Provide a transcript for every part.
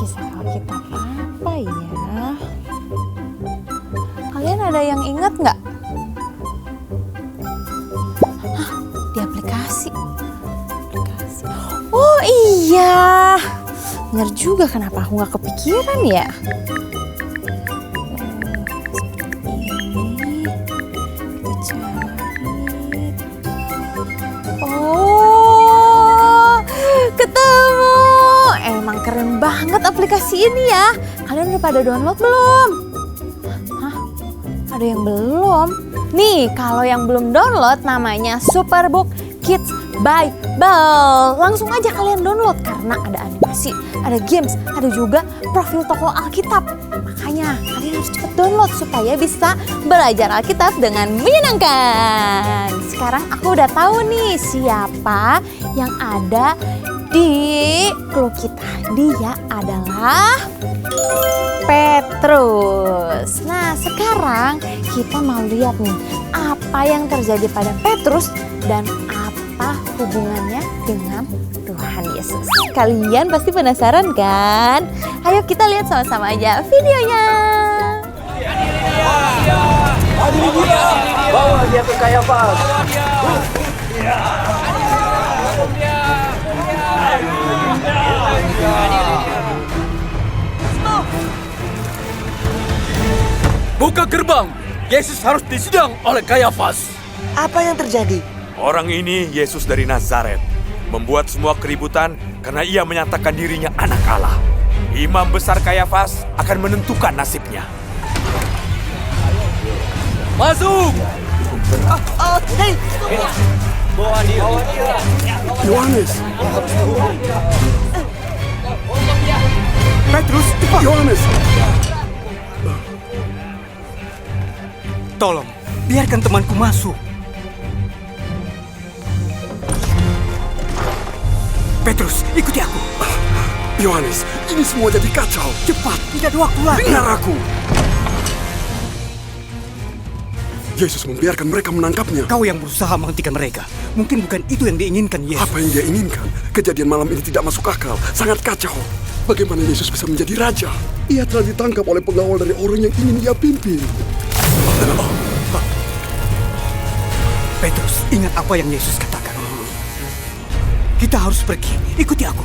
Kisah Alkitab apa ya? Kalian ada yang ingat nggak? Hah, di aplikasi. Oh iya, bener juga, kenapa aku nggak kepikiran ya? Oh, ketemu. Emang keren banget aplikasi ini ya. Kalian udah pada download belum? Hah? Ada yang belum? Nih, kalau yang belum download namanya Superbook Kids Bible. Langsung aja kalian download karena ada animasi, ada games, ada juga profil toko Alkitab. Makanya kalian harus cepet download supaya bisa belajar Alkitab dengan menyenangkan. Sekarang aku udah tahu nih siapa yang ada di clue kita. Dia adalah Petrus. Nah, sekarang kita mau lihat nih apa yang terjadi pada Petrus dan apa hubungannya dengan Tuhan Yesus. Kalian pasti penasaran kan? Ayo kita lihat sama-sama aja videonya. Adili dia, bawa dia ke Kayafas. Buka gerbang, Yesus harus disidang oleh Kayafas. Apa yang terjadi? Orang ini Yesus dari Nazaret, membuat semua keributan karena ia menyatakan dirinya anak Allah. Imam besar Kayafas akan menentukan nasibnya. Masuk! Hei! Bawa dia. Yohanes! Petrus, cepat! Yohanes! Tolong, biarkan temanku masuk. Petrus, ikuti aku. Yohanes, ini semua jadi kacau. Cepat, tidak ada waktu lagi. Dengar aku. Yesus membiarkan mereka menangkapnya. Kau yang berusaha menghentikan mereka. Mungkin bukan itu yang diinginkan Yesus. Apa yang dia inginkan? Kejadian malam ini tidak masuk akal. Sangat kacau. Bagaimana Yesus bisa menjadi raja? Ia telah ditangkap oleh pengawal dari orang yang ingin ia pimpin. Petrus, ingat apa yang Yesus katakan. Kita harus pergi. Ikuti aku.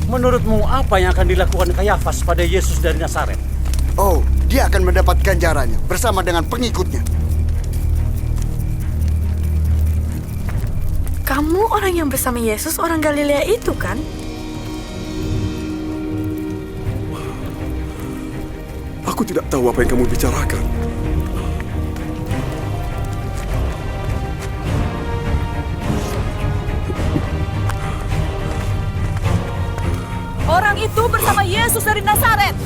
Menurutmu apa yang akan dilakukan Kayafas pada Yesus dari Nazaret? Oh, dia akan mendapat ganjarannya bersama dengan pengikutnya. Kamu orang yang bersama Yesus, orang Galilea itu kan? Aku tidak tahu apa yang kamu bicarakan. Orang itu bersama Yesus dari Nazaret.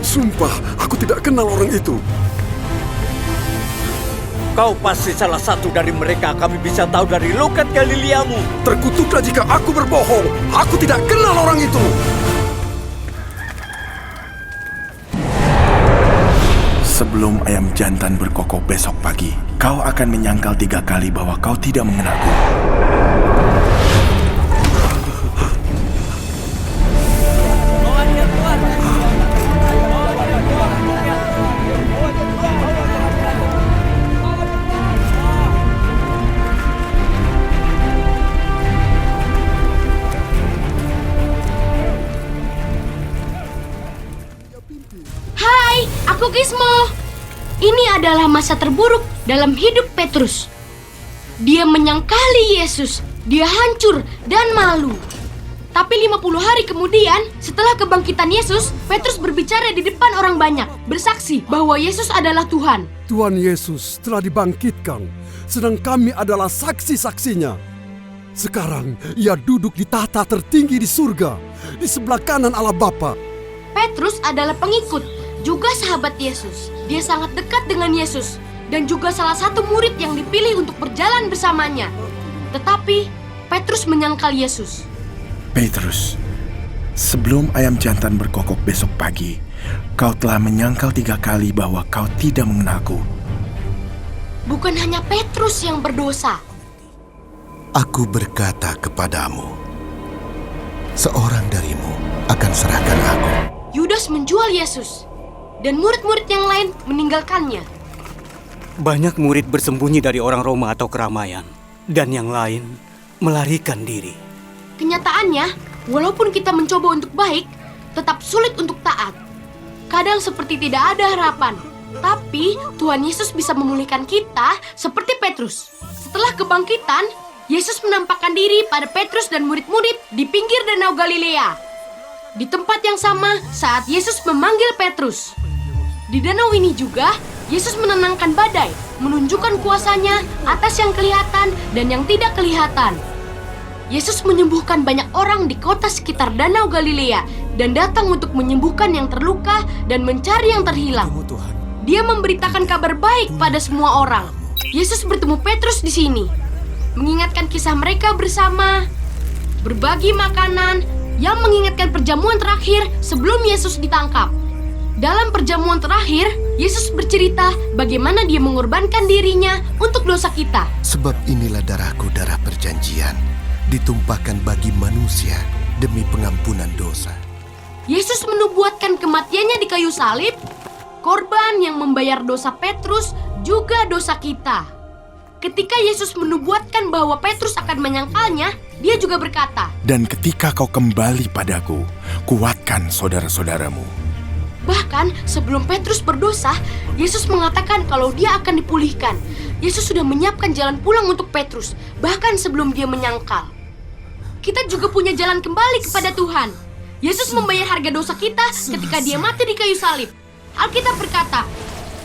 Sumpah, aku tidak kenal orang itu. Kau pasti salah satu dari mereka. Kami bisa tahu dari logat Galileamu. Terkutuklah jika aku berbohong. Aku tidak kenal orang itu. Sebelum ayam jantan berkokok besok pagi, kau akan menyangkal 3 kali bahwa kau tidak mengenalku. Hai, aku Gizmo. Ini adalah masa terburuk dalam hidup Petrus. Dia menyangkali Yesus, dia hancur dan malu. Tapi 50 hari kemudian, setelah kebangkitan Yesus, Petrus berbicara di depan orang banyak, bersaksi bahwa Yesus adalah Tuhan. Tuhan Yesus telah dibangkitkan, sedang kami adalah saksi-saksinya. Sekarang ia duduk di tahta tertinggi di surga, di sebelah kanan Allah Bapa. Petrus adalah pengikut, juga sahabat Yesus. Dia sangat dekat dengan Yesus. dan juga salah satu murid yang dipilih untuk berjalan bersamanya. Tetapi Petrus menyangkal Yesus. Petrus, sebelum ayam jantan berkokok besok pagi, kau telah menyangkal 3 kali bahwa kau tidak mengenalku. Bukan hanya Petrus yang berdosa. Aku berkata kepadamu, seorang darimu akan serahkan aku. Yudas menjual Yesus, dan murid-murid yang lain meninggalkannya. Banyak murid bersembunyi dari orang Roma atau keramaian, dan yang lain melarikan diri. Kenyataannya, walaupun kita mencoba untuk baik, tetap sulit untuk taat. Kadang seperti tidak ada harapan, tapi Tuhan Yesus bisa memulihkan kita seperti Petrus. Setelah kebangkitan, Yesus menampakkan diri pada Petrus dan murid-murid di pinggir Danau Galilea. Di tempat yang sama saat Yesus memanggil Petrus. Di danau ini juga, Yesus menenangkan badai, menunjukkan kuasanya atas yang kelihatan dan yang tidak kelihatan. Yesus menyembuhkan banyak orang di kota sekitar Danau Galilea dan datang untuk menyembuhkan yang terluka dan mencari yang terhilang. Dia memberitakan kabar baik pada semua orang. Yesus bertemu Petrus di sini, mengingatkan kisah mereka bersama, berbagi makanan, yang mengingatkan perjamuan terakhir sebelum Yesus ditangkap. Dalam perjamuan terakhir, Yesus bercerita bagaimana dia mengorbankan dirinya untuk dosa kita. Sebab inilah darahku, darah perjanjian, ditumpahkan bagi manusia demi pengampunan dosa. Yesus menubuatkan kematiannya di kayu salib, korban yang membayar dosa Petrus juga dosa kita. Ketika Yesus menubuatkan bahwa Petrus akan menyangkalnya, dia juga berkata, Dan ketika kau kembali padaku, kuatkan saudara-saudaramu. Bahkan sebelum Petrus berdosa, Yesus mengatakan kalau dia akan dipulihkan. Yesus sudah menyiapkan jalan pulang untuk Petrus, bahkan sebelum dia menyangkal. Kita juga punya jalan kembali kepada Tuhan. Yesus membayar harga dosa kita ketika dia mati di kayu salib. Alkitab berkata,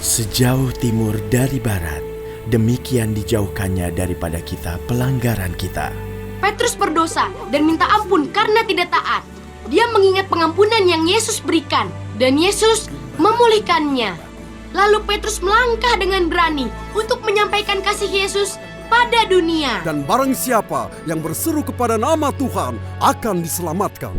Sejauh timur dari barat, demikian dijauhkannya daripada kita pelanggaran kita. Petrus berdosa dan minta ampun karena tidak taat. Dia mengingat pengampunan yang Yesus berikan, dan Yesus memulihkannya. Lalu Petrus melangkah dengan berani untuk menyampaikan kasih Yesus pada dunia. Dan barang siapa yang berseru kepada nama Tuhan akan diselamatkan.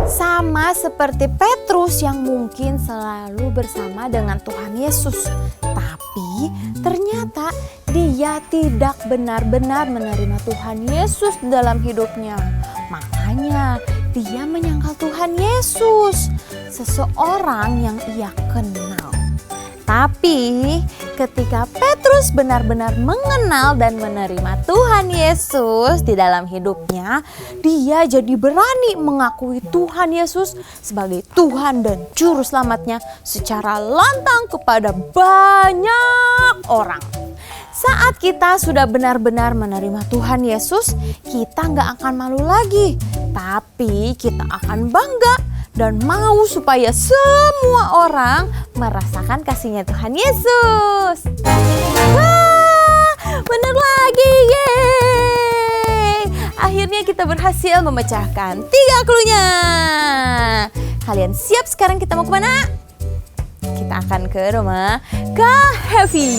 Sama seperti Petrus yang mungkin selalu bersama dengan Tuhan Yesus. Tapi ternyata dia tidak benar-benar menerima Tuhan Yesus dalam hidupnya. Makanya dia menyangkal Tuhan Yesus, seseorang yang ia kenal. Tapi ketika Petrus benar-benar mengenal dan menerima Tuhan Yesus di dalam hidupnya, dia jadi berani mengakui Tuhan Yesus sebagai Tuhan dan Juru Selamatnya secara lantang kepada banyak orang. Saat kita sudah benar-benar menerima Tuhan Yesus, kita nggak akan malu lagi, tapi kita akan bangga dan mau supaya semua orang merasakan kasihnya Tuhan Yesus. Wah, bener lagi, yeay! Akhirnya kita berhasil memecahkan 3 cluenya. Kalian siap sekarang kita mau kemana? Kita akan ke rumah Kak Heavy.